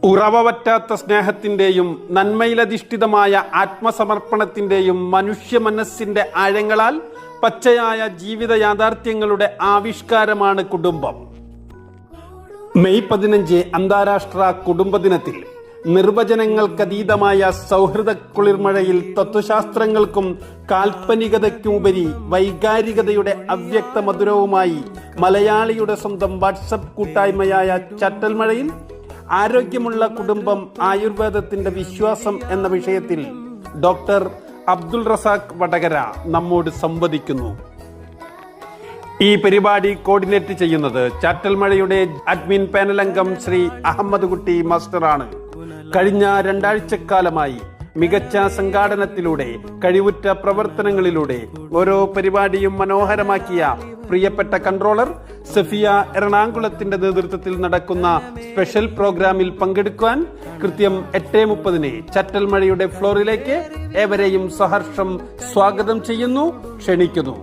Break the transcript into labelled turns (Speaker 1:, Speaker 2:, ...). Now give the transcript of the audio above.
Speaker 1: ഉറവ സ്നേഹത്തിന്റെയും നന്മയിലധിഷ്ഠിതമായ ആത്മസമർപ്പണത്തിന്റെയും മനുഷ്യ മനസ്സിന്റെ ആഴങ്ങളാൽ പച്ചയായ ജീവിത യാഥാർത്ഥ്യങ്ങളുടെ ആവിഷ്കാരമാണ് കുടുംബം. മെയ് 15 അന്താരാഷ്ട്ര കുടുംബ ദിനത്തിൽ നിർവചനങ്ങൾക്കതീതമായ സൗഹൃദ കുളിർമഴയിൽ തത്വശാസ്ത്രങ്ങൾക്കും കാൽപ്പനികതയ്ക്കുമുപരി വൈകാരികതയുടെ അവ്യക്ത മധുരവുമായി മലയാളിയുടെ സ്വന്തം വാട്സപ്പ് കൂട്ടായ്മയായ ചാറ്റൽമഴയിൽ ആരോഗ്യമുള്ള കുടുംബം ആയുർവേദത്തിന്റെ വിശ്വാസം എന്ന വിഷയത്തിൽ ഡോക്ടർ അബ്ദുൾ റസാഖ് വടകര നമ്മോട് സംവദിക്കുന്നു. ഈ പരിപാടി കോർഡിനേറ്റ് ചെയ്യുന്നത് ചാറ്റൽമഴയുടെ അഡ്മിൻ പാനൽ അംഗം ശ്രീ അഹമ്മദ് കുട്ടി മാസ്റ്ററാണ്. കഴിഞ്ഞ 2 ആഴ്ചക്കാലമായി മികച്ച സംഘാടനത്തിലൂടെ കഴിവുറ്റ പ്രവർത്തനങ്ങളിലൂടെ ഓരോ പരിപാടിയും മനോഹരമാക്കിയ പ്രിയപ്പെട്ട കൺട്രോളർ സഫിയ എറണാകുളത്തിന്റെ നേതൃത്വത്തിൽ നടക്കുന്ന സ്പെഷ്യൽ പ്രോഗ്രാമിൽ പങ്കെടുക്കുവാൻ കൃത്യം 8:30 ചാറ്റൽമഴയുടെ ഫ്ലോറിലേക്ക് ഏവരെയും സഹർഷം സ്വാഗതം ചെയ്യുന്നു, ക്ഷണിക്കുന്നു.